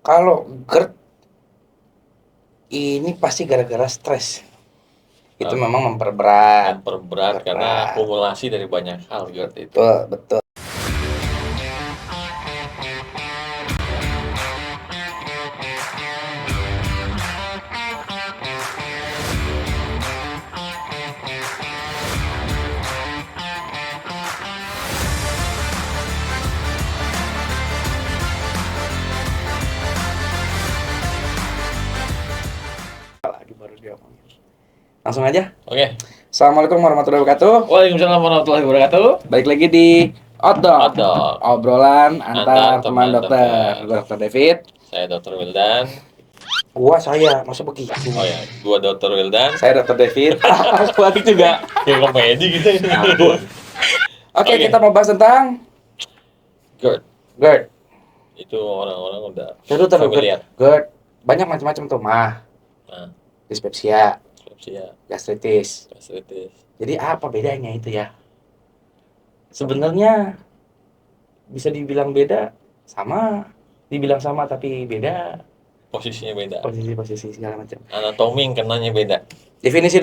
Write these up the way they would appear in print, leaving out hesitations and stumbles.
Kalau GERD ini pasti gara-gara stres. Itu memang memperberat. karena akumulasi dari banyak hal GERD itu. Betul. Lagi baru diomongin. Langsung aja. Oke. Assalamualaikum warahmatullahi wabarakatuh. Waalaikumsalam warahmatullahi wabarakatuh. Balik lagi di Outdoor. Outdoor. Obrolan antar teman teman dokter. Gua Dokter David. Saya Dr. Wildan. Saya masa begitu. Oh ya, gua Dr. Wildan. Saya Dokter David. Balik juga. Kayak komedi gitu. Oke, kita mau bahas tentang GERD. Itu orang-orang udah Terus familiar. GERD banyak macam-macam tuh, dispepsia, gastritis. Jadi apa bedanya itu ya? Sebenarnya bisa dibilang beda, sama, dibilang sama tapi beda. Posisinya beda. Posisi segala macam. Anatomi yang kenanya beda. Definisi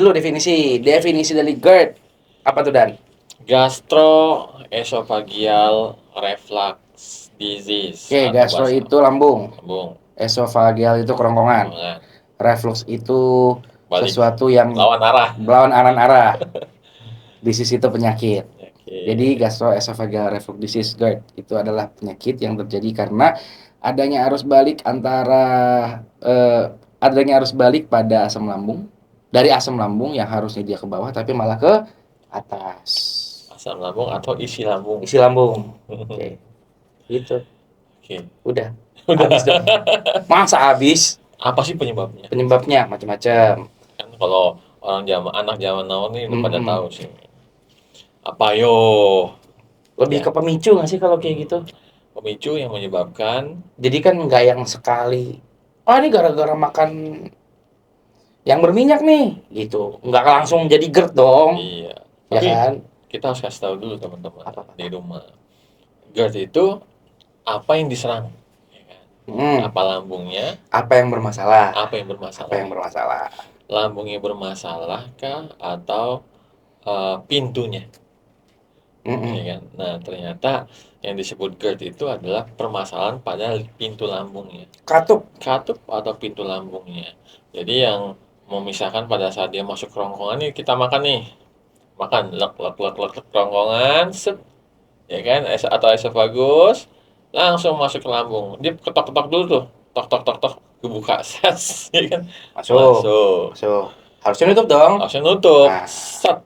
dari GERD. Apa tuh, Dan? Gastroesophageal reflux disease. Oke, gastro itu lambung. Esophageal itu kerongkongan. Reflux itu sesuatu yang lawan arah. Disease itu penyakit. Jadi gastroesophageal reflux disease GERD itu adalah penyakit yang terjadi karena adanya arus balik pada asam lambung, dari asam lambung yang harusnya dia ke bawah tapi malah ke atas. Asam lambung atau isi lambung. Oke. Gitu. Oke. Udah. Habis dong. Masa habis? Apa sih penyebabnya? Penyebabnya macam-macam. Kan kalau anak zaman now nih udah pada tahu sih. Apa yo? Lebih ke pemicu nggak sih kalau kayak gitu? Pemicu yang menyebabkan. Jadi kan nggak yang sekali. Oh, ini gara-gara makan yang berminyak nih, gitu. Nggak langsung jadi GERD dong. Iya. Ya Tapi kan? Kita harus kasih tahu dulu teman-teman di rumah. GERD itu apa yang diserang? Apa lambungnya? Apa yang bermasalah? Lambungnya bermasalah kah atau pintunya? Ya kan? Nah, ternyata yang disebut GERD itu adalah permasalahan pada pintu lambungnya. Katup atau pintu lambungnya. Jadi yang memisahkan pada saat dia masuk kerongkongan nih, kita makan lek kerongkongan, ya kan, atau esofagus, langsung masuk ke lambung. Dia ketok-ketok dulu tuh, tok kebuka, ya kan, masuk. Harusnya nutup dong. Set.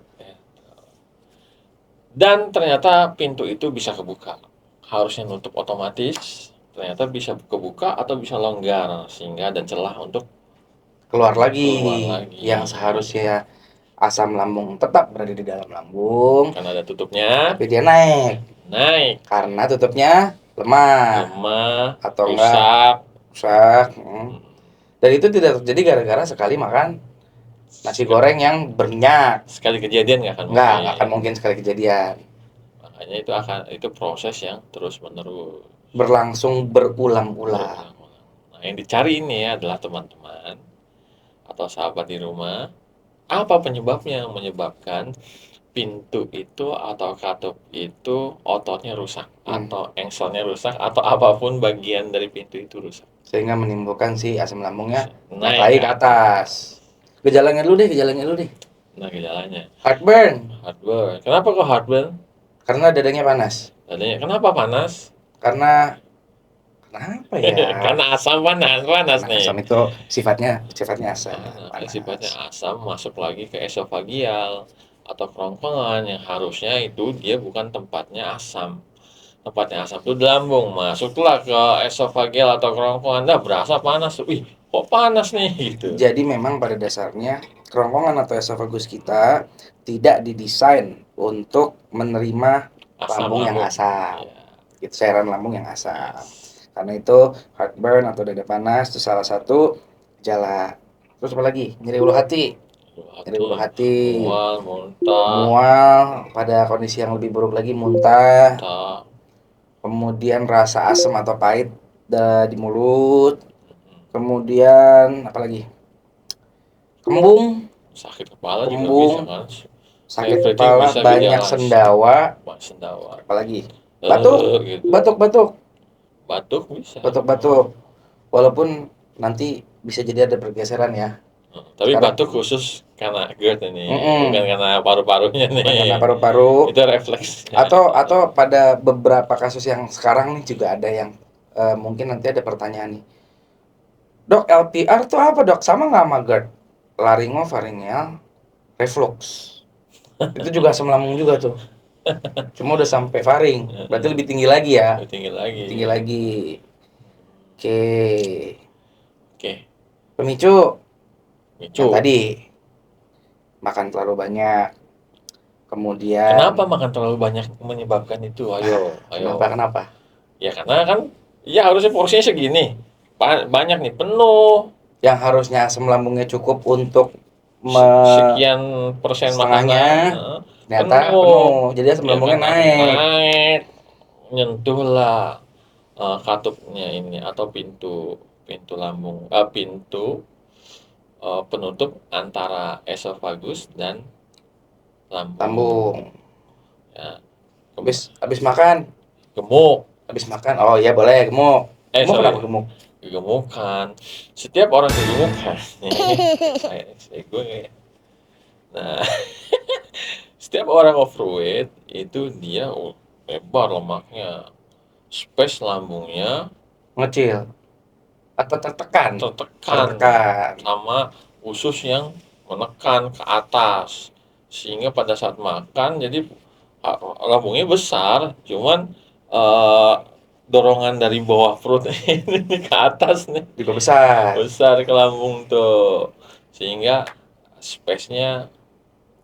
Dan ternyata pintu itu bisa kebuka. Harusnya nutup otomatis, ternyata bisa kebuka atau bisa longgar sehingga ada celah untuk keluar lagi. Yang seharusnya asam lambung tetap berada di dalam lambung karena ada tutupnya, tapi dia naik karena tutupnya lemah atau rusak. Dan itu tidak terjadi gara-gara sekali makan nasi goreng yang berminyak. Sekali kejadian nggak akan mungkin sekali kejadian. Makanya itu proses yang terus menerus berlangsung berulang-ulang. Nah, yang dicari ini adalah teman-teman atau sahabat di rumah, apa penyebabnya yang menyebabkan pintu itu atau katup itu ototnya rusak atau engselnya rusak atau apapun bagian dari pintu itu rusak sehingga menimbulkan si asam lambungnya naik ke atas. Gejalanya dulu deh. Nah, gejalanya heartburn. Kenapa kok heartburn? Karena dadanya panas. Kenapa panas? Karena kenapa ya? Karena asam panas nih. Asam itu sifatnya asam. Sifatnya asam masuk lagi ke esofagial atau kerongkongan yang harusnya itu dia bukan tempatnya asam. Tempatnya asam itu di lambung, masuklah ke esofagial atau kerongkongan, berasa panas. Wih, kok panas nih gitu. Jadi memang pada dasarnya kerongkongan atau esofagus kita tidak didesain untuk menerima lambung yang asam. Gitu, cairan lambung yang asam. Karena itu heartburn atau dada panas itu salah satu gejala. Terus apa lagi? Nyeri ulu hati. Mual, pada kondisi yang lebih buruk lagi muntah. Kemudian rasa asam atau pahit di mulut, kemudian apa lagi? Kembung, Sakit kepala juga bisa kan. sakit Everything kepala, bisa banyak gejala sendawa, sendawa. apalagi batuk, Gitu. batuk, Batuk bisa. batuk. Walaupun nanti bisa jadi ada pergeseran ya. Tapi Sekarang batuk khusus karena GERD ini, bukan Mm-mm. karena paru-parunya nih. bukan karena paru-paru Itu refleks. atau pada beberapa kasus yang sekarang nih juga ada yang mungkin nanti ada pertanyaan nih. Dok, LPR tuh apa dok? Sama nggak sama GERD? Laringofaringeal reflux. Itu juga asam lambung juga tuh. Cuma udah sampai faring. Berarti lebih tinggi lagi ya. Lebih tinggi lagi. Lebih tinggi lagi. Oke. Oke. Pemicu. Yang Micu. tadi makan terlalu banyak. Kemudian Kenapa makan terlalu banyak menyebabkan itu? Ayo. kenapa? Ya karena kan, ya harusnya porsinya segini. Banyak nih, penuh. Yang harusnya asam lambungnya cukup untuk Sekian persen setengahnya, makanan, ternyata penuh. Jadi asam Ya lambungnya kan, naik. nyentuhlah katupnya ini atau pintu pintu lambung, pintu penutup antara esofagus dan lambung. Lambung. Ya, Habis makan. gemuk. Habis makan. Oh iya boleh gemuk. Gemuk Sorry. kenapa gemuk? Kegemukan. Setiap orang kegemukan. Saya gue. Nah, setiap orang overweight itu dia lebar lemaknya, space lambungnya Ngecil atau tertekan? tertekan sama usus yang menekan ke atas, sehingga pada saat makan jadi lambungnya besar, cuman dorongan dari bawah perut ini ke atas nih Juga besar ke lambung tuh, sehingga space-nya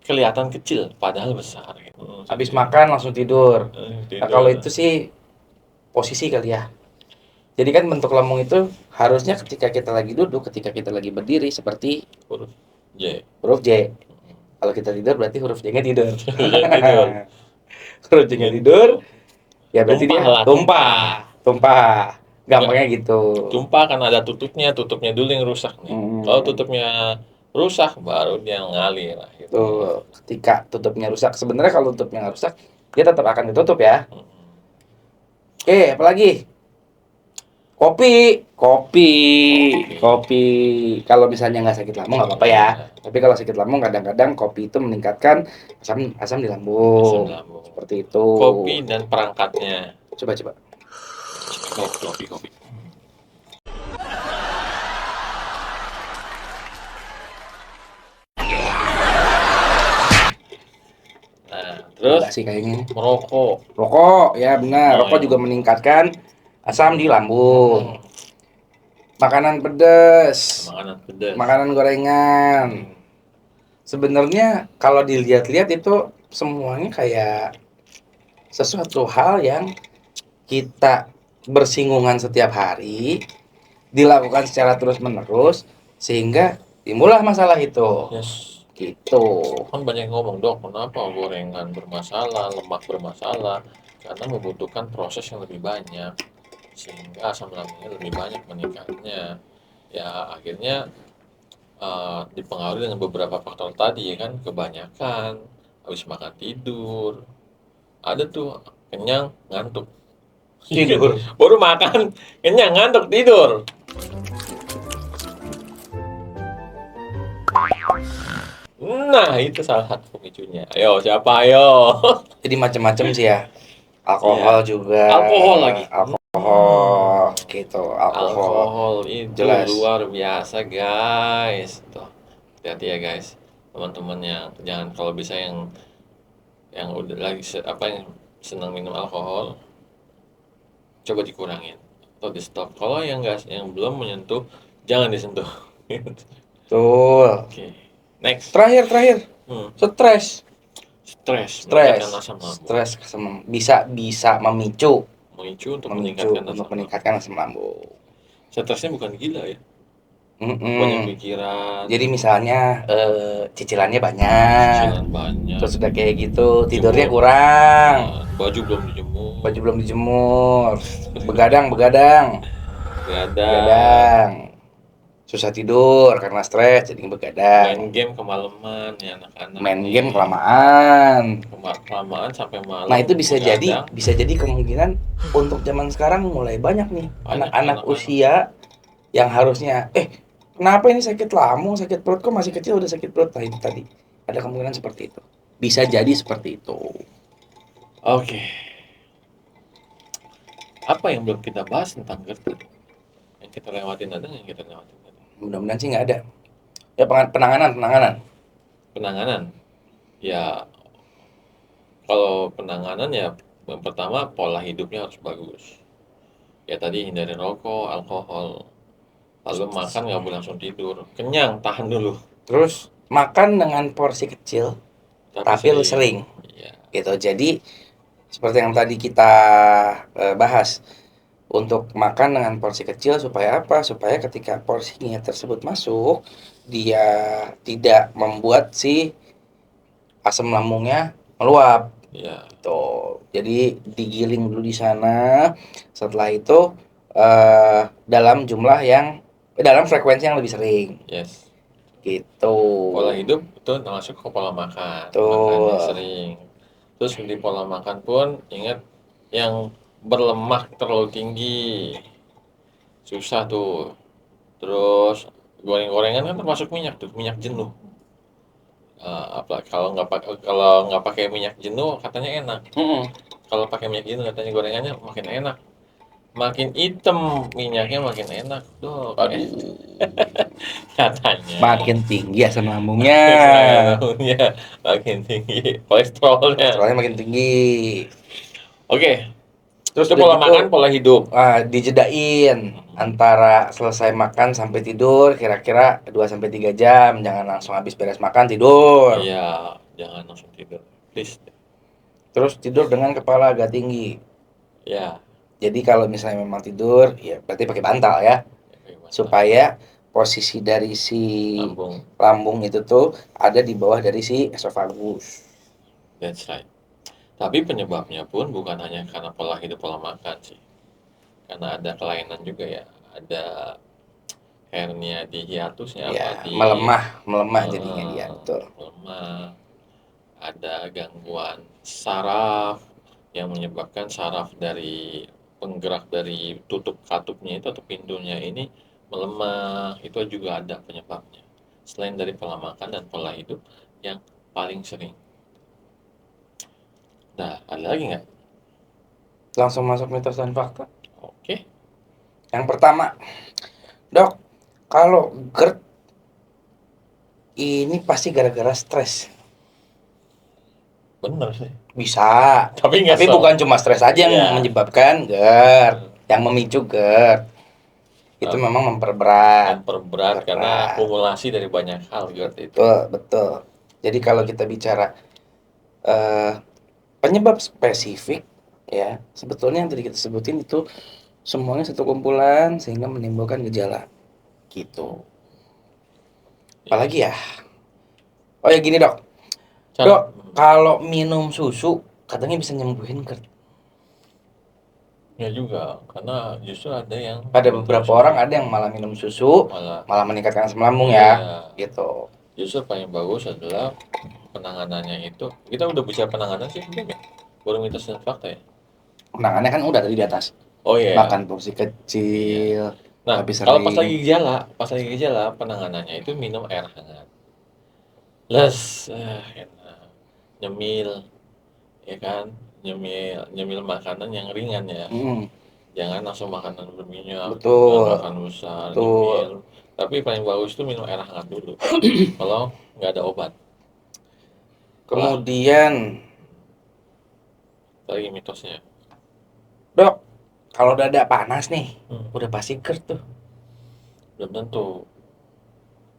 kelihatan kecil padahal besar gitu. Habis makan langsung tidur. Nah, kalau itu sih posisi kali ya. Jadi kan bentuk lambung itu harusnya ketika kita lagi duduk, ketika kita lagi berdiri seperti huruf J. Huruf J. Kalau kita tidur berarti huruf J-nya tidur. Huruf J-nya Gitu. tidur, ya berarti Tumpah dia lah, tumpah. Gampangnya gitu. Tumpah kan ada tutupnya dulu yang rusak nih. Kalau tutupnya rusak baru dia ngalir lah gitu. Tuh, ketika tutupnya rusak, sebenarnya kalau tutupnya nggak rusak, dia tetap akan ditutup ya. Oke, apalagi? Kopi. Kalau misalnya nggak sakit lambung nggak apa-apa ya. Tapi kalau sakit lambung kadang-kadang kopi itu meningkatkan asam di lambung. Seperti itu. Kopi dan perangkatnya. Coba. Kopi. Nah, terus sih kayaknya. Rokok, ya benar. Rokok juga meningkatkan asam di lambung. Makanan pedas. Makanan gorengan. Sebenarnya kalau dilihat-lihat itu semuanya kayak sesuatu hal yang kita bersinggungan setiap hari, dilakukan secara terus-menerus, sehingga timbullah masalah itu. Yes. Gitu. Kan banyak yang ngomong, dok, kenapa gorengan bermasalah, lemak bermasalah? Karena membutuhkan proses yang lebih banyak, sehingga asam lambungnya lebih banyak meningkatnya. Ya akhirnya dipengaruhi dengan beberapa faktor tadi ya kan, kebanyakan, habis makan tidur, ada tuh kenyang ngantuk. Tidur. Baru makan kenyang ngantuk tidur. Nah, itu salah satu pemicunya. Ayo, siapa ayo? Jadi macam-macam sih ya. Alkohol juga. Alkohol lagi. Alkohol gitu. Alkohol itu jelas. Luar biasa, guys. Tuh, hati-hati ya, guys. Teman-teman yang jangan, kalau bisa yang udah lagi yang senang minum alkohol, coba dikurangin atau di stop. Kalau yang belum menyentuh, jangan disentuh. Betul. Oke. Next. Terakhir. Stres bisa memicu untuk meningkatkan asam lambung. Stresnya bukan gila ya. Banyak pikiran. Jadi misalnya cicilannya banyak. Terus udah kayak gitu, tidurnya kurang. Baju belum dijemur. Begadang. begadang, susah tidur karena stres jadi main begadang, game kemalaman ya anak-anak main nih. game kelamaan. Kelamaan sampai malam Nah itu bisa begadang. jadi kemungkinan untuk zaman sekarang mulai banyak nih Banyak anak-anak anak-anak. usia yang harusnya kenapa ini sakit lambung, sakit perut, kok masih kecil udah sakit perut. Nah itu tadi ada kemungkinan seperti itu, bisa jadi seperti itu. Oke. Apa yang belum kita bahas tentang GERD tadi? Yang kita lewatin ada nggak yang kita lewatin tadi? Mudah-mudahan sih nggak ada. Ya penanganan. Penanganan. Ya, kalau penanganan ya yang pertama pola hidupnya harus bagus. Ya tadi hindari rokok, alkohol. Lalu makan nggak boleh langsung tidur. Kenyang, tahan dulu. Terus makan dengan porsi kecil, tapi sering. Iya. Gitu. Jadi seperti yang tadi kita bahas, untuk makan dengan porsi kecil supaya apa? Supaya ketika porsinya tersebut masuk, dia tidak membuat si asam lambungnya meluap. Iya. Gitu. Jadi digiling dulu di sana. Setelah itu dalam frekuensi yang lebih sering. Yes. Gitu. Pola hidup itu termasuk ke pola makan. Tuh. Makannya sering. Terus di pola makan pun ingat yang berlemak terlalu tinggi. Susah tuh. Terus goreng-gorengan kan termasuk minyak tuh, minyak jenuh. Apa kalau nggak pakai minyak jenuh katanya enak. Kalau pakai minyak jenuh katanya gorengannya makin enak. Makin hitam minyaknya makin enak tuh. Aduh. Katanya. Makin tinggi asam lambungnya. Makin tinggi kolesterolnya. Kolesterolnya makin tinggi. Oke. Terus Itu udah pola gitu, makan, pola hidup. dijedain antara selesai makan sampai tidur kira-kira 2 sampai 3 jam. Jangan langsung habis beres makan tidur. Iya, jangan langsung tidur. Please. Terus tidur dengan kepala agak tinggi. Ya, Jadi kalau misalnya memang tidur, ya berarti pakai bantal ya. Supaya posisi dari si lambung itu tuh ada di bawah dari si esofagus. That's right. Tapi penyebabnya pun bukan hanya karena pola hidup, pola makan sih. Karena ada kelainan juga ya. Ada hernia di hiatusnya Ya, apa melemah jadinya dia, betul. melemah. Ada gangguan saraf yang menyebabkan saraf dari penggerak dari tutup katupnya itu atau pintunya ini melemah. Itu juga ada penyebabnya. Selain dari pola makan dan pola hidup yang paling sering. Nah, ada lagi nggak? Langsung masuk mitos dan fakta. Oke. Yang pertama, Dok, kalau GERD ini pasti gara-gara stres. Bener sih. Bisa. Tapi bukan cuma stres aja yang menyebabkan GERD, yang memicu GERD. Itu memang memperberat karena akumulasi dari banyak hal GERD itu. Betul. Jadi kalau kita bicara penyebab spesifik ya, sebetulnya yang tadi kita sebutin itu semuanya satu kumpulan sehingga menimbulkan gejala gitu. Apalagi ya? Oh ya gini dok, kalau minum susu katanya bisa nyembuhin GERD. Ya juga, karena justru ada beberapa orang ada yang malah minum susu malah meningkatkan asam lambung ya, gitu. Justru paling bagus adalah penanganannya itu. Kita udah bicara penanganan sih belum ya? Baru mitos dan fakta ya? Penanganannya kan udah tadi di atas. Oh iya. Makan porsi kecil. Nah, kalau pas lagi gejala, penanganannya itu minum air hangat. Enak. Nyemil, ya kan? Nyemil makanan yang ringan ya. Jangan langsung makanan berminyak. Betul. Makan besar, nyemil. Tapi paling bagus itu minum air hangat dulu. Kalau nggak ada obat. Kemudian lagi mitosnya. Dok, kalau dada panas nih, udah pasti GERD tuh. Belum tentu.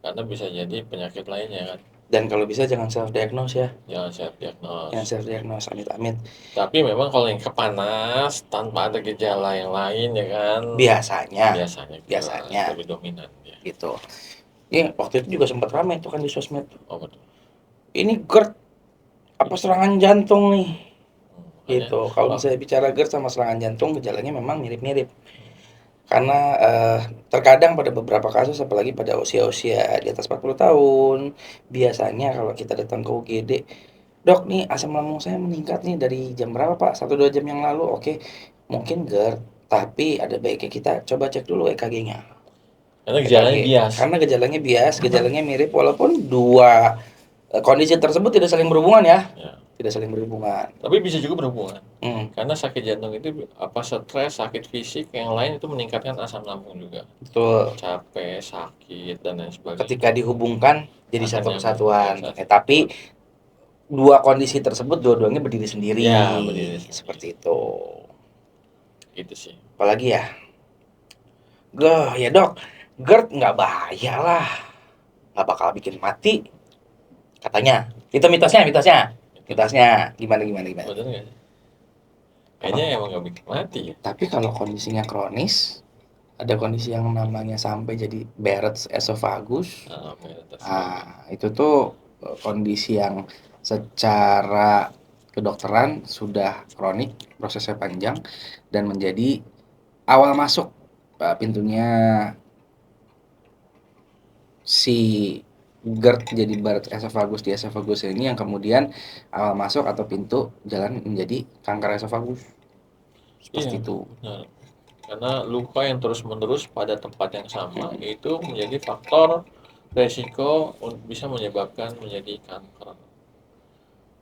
Karena bisa jadi penyakit lainnya kan. Dan kalau bisa jangan self diagnose ya. Jangan self diagnose. Amit-amit. Tapi memang kalau yang kepanas tanpa ada gejala yang lain ya kan. Biasanya. Lebih dominan ya. Gitu. Ini waktu itu juga sempat ramai tuh kan di sosmed. Oh betul. Ini GERD apa serangan jantung nih? Gitu. Kalau misalnya bicara GERD sama serangan jantung gejalanya memang mirip-mirip. Karena terkadang pada beberapa kasus apalagi pada usia-usia di atas 40 tahun, biasanya kalau kita datang ke UGD, "Dok, nih asam lambung saya meningkat nih dari jam berapa, Pak? 1-2 jam yang lalu." Oke, mungkin GERD, tapi ada baiknya kita coba cek dulu EKG-nya. Karena EKG, gejalanya bias. karena gejalanya mirip walaupun dua kondisi tersebut tidak saling berhubungan ya. Ya. Tidak saling berhubungan. Tapi bisa juga berhubungan. Hmm, Karena sakit jantung itu stres, sakit fisik yang lain itu meningkatkan asam lambung juga. betul. Capek, sakit dan lain sebagainya. Ketika dihubungkan jadi Akan satu nyambung. kesatuan. Ya, satu. Tapi dua kondisi tersebut dua-duanya berdiri sendiri. Ya, berdiri sendiri. Seperti itu. Gitu sih. Apalagi ya? Ya dok, GERD nggak bahaya lah, nggak bakal bikin mati, katanya. Itu mitosnya. Gimana? Bener nggak sih? Kayaknya emang nggak bikin mati ya. Tapi kalau kondisinya kronis, ada kondisi yang namanya sampai jadi Barrett's esophagus. Itu tuh kondisi yang secara kedokteran sudah kronik, prosesnya panjang dan menjadi awal masuk pintunya si GERD jadi Barrett's esophagus di esophagus ini yang kemudian awal masuk atau pintu jalan menjadi kanker esophagus. Seperti Iya, itu. benar. Karena luka yang terus-menerus pada tempat yang sama itu menjadi faktor resiko bisa menyebabkan menjadi kanker.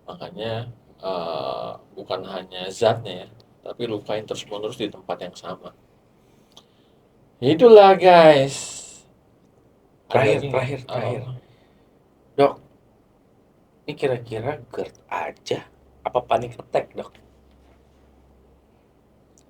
Makanya bukan hanya zatnya ya, tapi luka yang terus-menerus di tempat yang sama. Itulah guys. Terakhir. Dok, ini kira-kira GERD aja apa panic attack, Dok?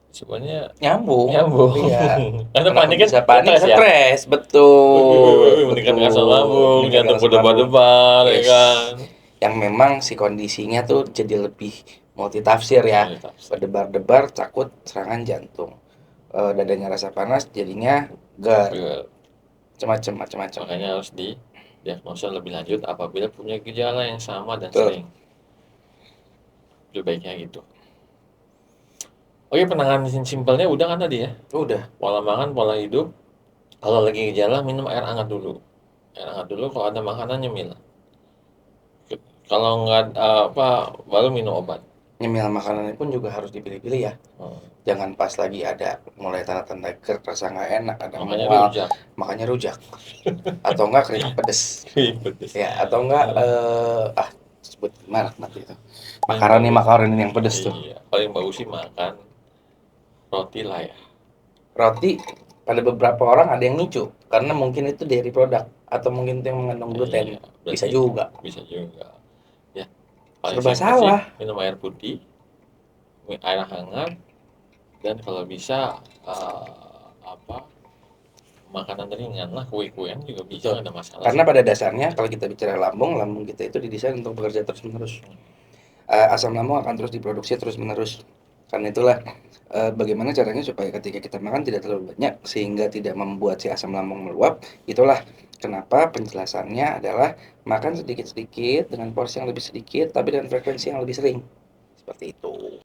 Sebenarnya Nyambung. Iya. Karena Kenapa panik kan bisa panik? stres ya. Stres, betul. Meningkatkan asam lambung, jantung berdebar-debar, ya Yes. kan. Yang memang si kondisinya tuh jadi lebih multitafsir ya. Berdebar-debar, takut serangan jantung. Dadanya rasa panas, jadinya GERD. Macam-macam. Makanya harus didiagnosa lebih lanjut apabila punya gejala yang sama dan Betul. sering. Lebih baiknya gitu. Oke, penanganan simpelnya udah kan tadi ya? Udah. Pola makan, pola hidup. Kalau lagi gejala minum air hangat dulu. Kalau ada makanan nyemil. Kalau nggak baru minum obat. Nyemil makanannya pun juga harus dipilih-pilih ya. Jangan pas lagi ada mulai tanda-tanda GERD, rasa nggak enak, ada mual, makanya rujak. Atau enggak keripik pedes. Ya, atau enggak sebut merek nanti itu. Makaroni yang pedes tuh. Iya, paling bagus sih makan roti lah ya. Roti pada beberapa orang ada yang lucu karena mungkin itu dairy produk atau mungkin itu yang mengandung gluten. Iya, Bisa juga. Ya, paling serba salah. Minum air putih, air hangat, dan kalau bisa makanan ringan lah, kue-kuean juga bisa, nggak ada masalah. Karena pada dasarnya kalau kita bicara lambung kita itu didesain untuk bekerja terus-menerus. Asam lambung akan terus diproduksi terus-menerus. Karena itulah bagaimana caranya supaya ketika kita makan tidak terlalu banyak sehingga tidak membuat si asam lambung meluap. Itulah kenapa penjelasannya adalah makan sedikit-sedikit dengan porsi yang lebih sedikit tapi dengan frekuensi yang lebih sering. Seperti itu.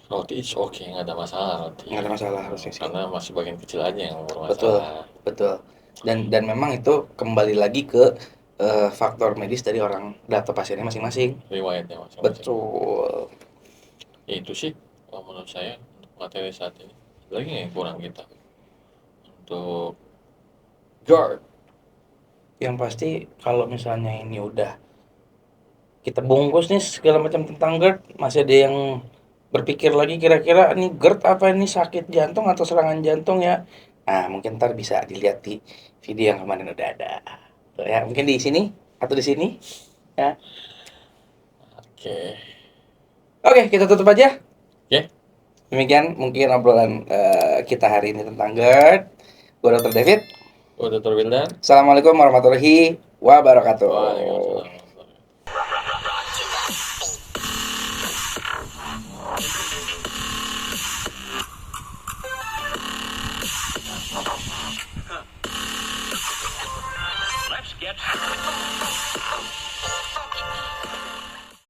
Roti is oke, nggak ada masalah roti. Nggak ada masalah harusnya sih. Karena masih bagian kecil aja yang bermasalah. Betul. Dan memang itu kembali lagi ke faktor medis dari orang data pasiennya masing-masing. Riwayatnya masing-masing. Betul. Itu sih kalau menurut saya untuk materi saat ini. Lagi nggak yang kurang kita untuk GERD. Yang pasti kalau misalnya ini udah kita bungkus nih segala macam tentang GERD, masih ada yang berpikir lagi kira-kira ini GERD apa ini sakit jantung atau serangan jantung ya. Nah, mungkin ntar bisa dilihat di video yang kemarin udah ada. Tuh ya, mungkin di sini atau di sini ya. Oke, kita tutup aja. Demikian mungkin obrolan kita hari ini tentang GERD. Gue Dr. David. Gue Dr. Wildan. Assalamualaikum warahmatullahi wabarakatuh. Waalaikumsalam.